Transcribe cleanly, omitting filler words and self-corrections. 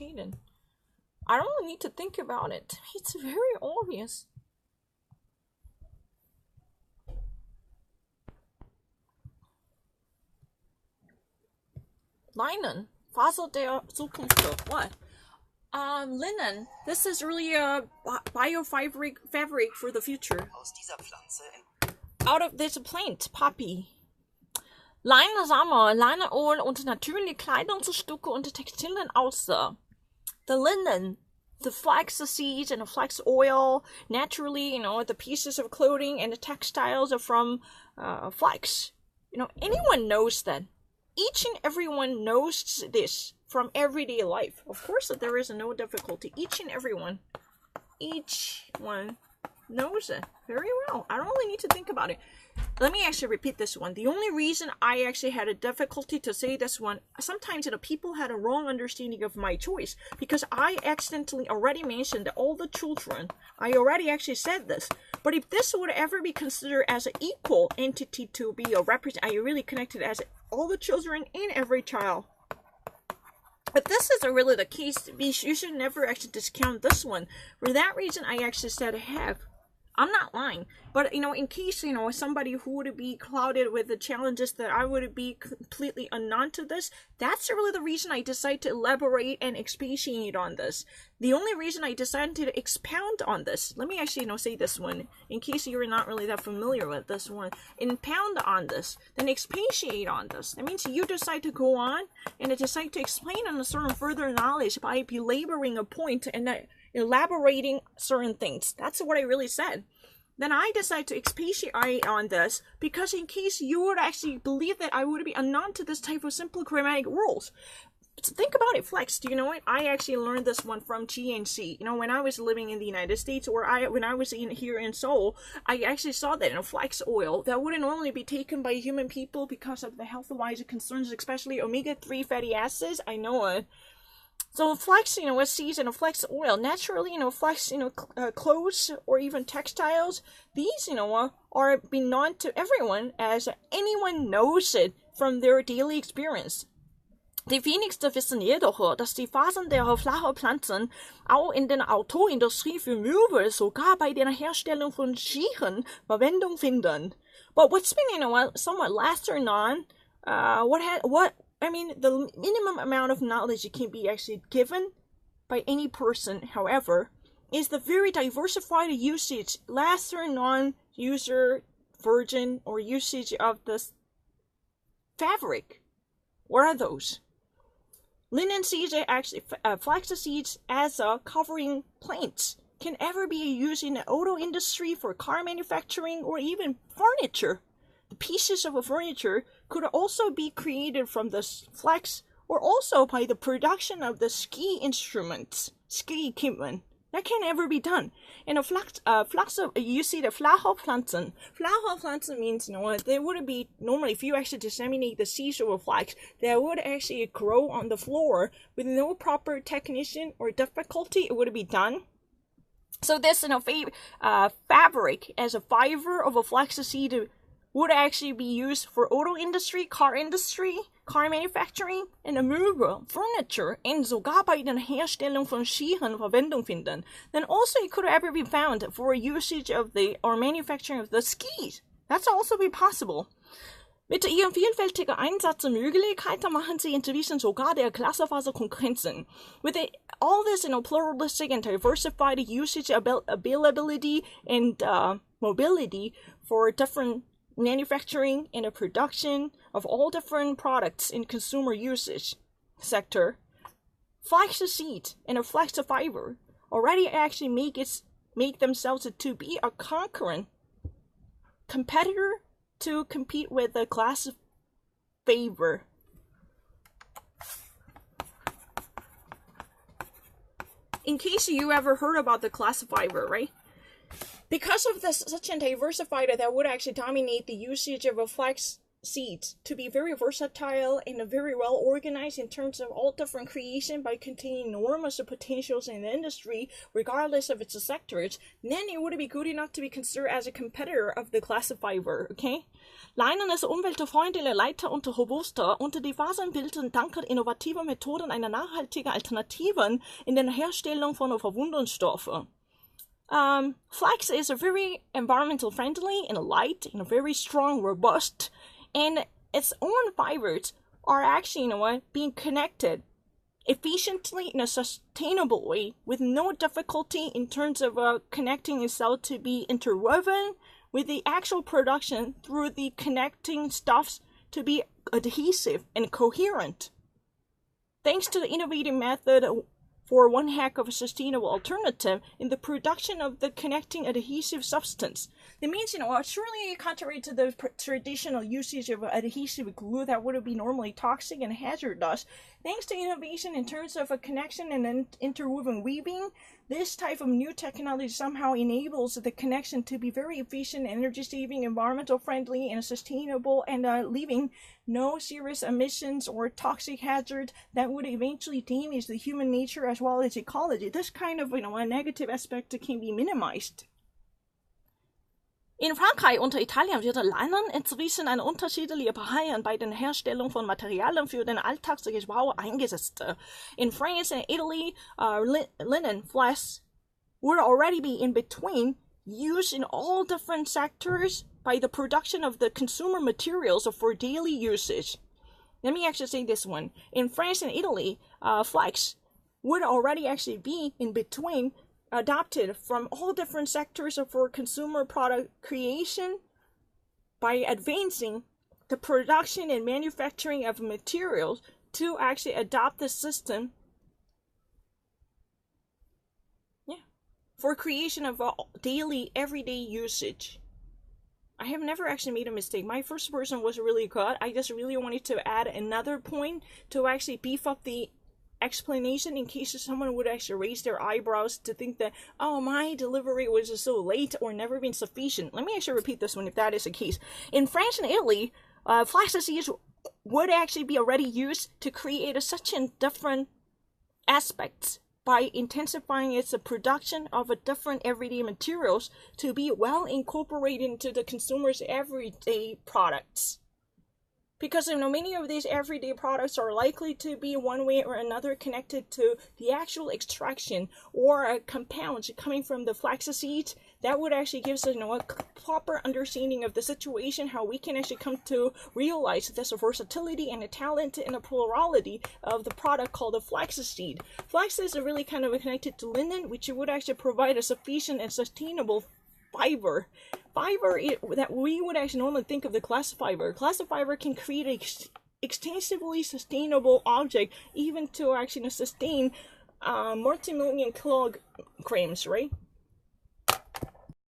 complicated. I don't really need to think about it. It's very obvious. Linen, Faser der Zukunft. What? Linen. This is really a biofabric fabric for the future. Out of this plant, poppy. Leine, Sommer, Leineöl und natürliche Kleidungsstücke und Textilien außer. The linen, the flax seeds and the flax oil, naturally, the pieces of clothing and the textiles are from flax. Anyone knows that. Each and everyone knows this from everyday life. Of course, that there is no difficulty. Each and everyone, each one knows it very well. I don't really need to think about it. Let me actually repeat this one. The only reason I actually had a difficulty to say this one, sometimes people had a wrong understanding of my choice, because I accidentally already mentioned that all the children. I already actually said this. But if this would ever be considered as an equal entity to be a represent, I really connected as all the children and every child. If this is really the case, you should never actually discount this one. For that reason, I actually said have. I'm not lying, but in case somebody who would be clouded with the challenges that I would be completely unknown to this, that's really the reason I decided to elaborate and expatiate on this. The only reason I decided to expound on this, let me actually say this one in case you're not really that familiar with this one. Impound on this, then expatiate on this. That means you decide to go on and decide to explain on a certain further knowledge by belaboring a point and elaborating certain things. That's what I really said. Then I decided to expatiate on this because in case you would actually believe that I would be unknown to this type of simple grammatic rules. So think about it, flex. Do you know what? I actually learned this one from GNC. When I was living in the United States, or when I was here in Seoul, I actually saw that flax oil that wouldn't normally be taken by human people because of the health-wise concerns, especially omega-3 fatty acids. I know it. So flax, with seeds and flax oil, naturally, flax, clothes or even textiles, these, are being known to everyone as anyone knows it from their daily experience. Die wenigsten wissen jedoch, dass die Fasern der flachen Pflanzen auch in der Autoindustrie für Möbel, sogar bei der Herstellung von Skiern, Verwendung finden. But what's been, somewhat lesser known, the minimum amount of knowledge that can be actually given by any person, however, is the very diversified usage, lesser non-user version or usage of this fabric. What are those? Linen seeds are actually, flax seeds as covering plants can ever be used in the auto industry for car manufacturing or even furniture. The pieces of a furniture could also be created from this flax or also by the production of the ski instruments, ski equipment. That can never be done. And a flax, you see the Flachopflanzen. Flachopflanzen means, they wouldn't be, normally if you actually disseminate the seeds of a flax, they would actually grow on the floor with no proper technician or difficulty, it would be done. So this, fabric as a fiber of a flax seed would actually be used for auto industry, car manufacturing, and Möbel, furniture, and sogar bei der Herstellung von Skiern Verwendung finden. Then also it could ever be found for usage of or manufacturing of the skis. That's also be possible. Mit ihren vielfältigen Einsatzmöglichkeiten machen sie inzwischen sogar der Glasfaser Konkurrenzen. With all this, pluralistic and diversified usage, availability, and mobility for different manufacturing and the production of all different products in consumer usage sector, flax seed and a flax fiber already actually make themselves to be a concurrent competitor to compete with the glass fiber. In case you ever heard about the glass fiber, right? Because of this, such a diversified that would actually dominate the usage of a flax seeds to be very versatile and very well organized in terms of all different creation by containing enormous potentials in the industry, regardless of its sectors, then it would be good enough to be considered as a competitor of the classifier, okay? Leinen ist umweltfreundliche Leiter und Robuster und die Fasern bilden dank innovativer Methoden eine nachhaltige Alternative in der Herstellung von Verwundungsstoffen. Flax is a very environmental friendly and light and very strong, robust, and its own fibers are actually, being connected efficiently in a sustainable way with no difficulty in terms of connecting itself to be interwoven with the actual production through the connecting stuffs to be adhesive and coherent. Thanks to the innovative method for one heck of a sustainable alternative in the production of the connecting adhesive substance. That means, surely contrary to the traditional usage of adhesive glue that would be normally toxic and hazardous, thanks to innovation in terms of a connection and interwoven weaving, this type of new technology somehow enables the connection to be very efficient, energy-saving, environmental friendly, and sustainable, and leaving no serious emissions or toxic hazard that would eventually damage the human nature as well as ecology. This kind of, a negative aspect can be minimized. In Frankreich und Italien wird Leinen inzwischen ein unterschiedliche Bereiche bei der Herstellung von Materialien für den Alltagsgebrauch eingesetzt. In France and Italy, linen flax would already be in between, used in all different sectors by the production of the consumer materials for daily usage. Let me actually say this one. In France and Italy, flax would already actually be in between, adopted from all different sectors for consumer product creation by advancing the production and manufacturing of materials to actually adopt the system for creation of daily, everyday usage. I have never actually made a mistake. My first person was really good. I just really wanted to add another point to actually beef up the explanation in case someone would actually raise their eyebrows to think that, oh, my delivery was just so late or never been sufficient. Let me actually repeat this one if that is the case. In France and Italy, flax seeds would actually be already used to create such different aspects by intensifying its production of different everyday materials to be well incorporated into the consumer's everyday products. Because many of these everyday products are likely to be one way or another connected to the actual extraction or compounds coming from the flax seeds, that would actually give us a proper understanding of the situation, how we can actually come to realize this versatility and the talent and the plurality of the product called the flax seed. Flax is really kind of connected to linen, which would actually provide a sufficient and sustainable fiber that we would actually normally think of the glass fiber. Glass fiber can create an extensively sustainable object, even to actually sustain multi-million kilograms, right?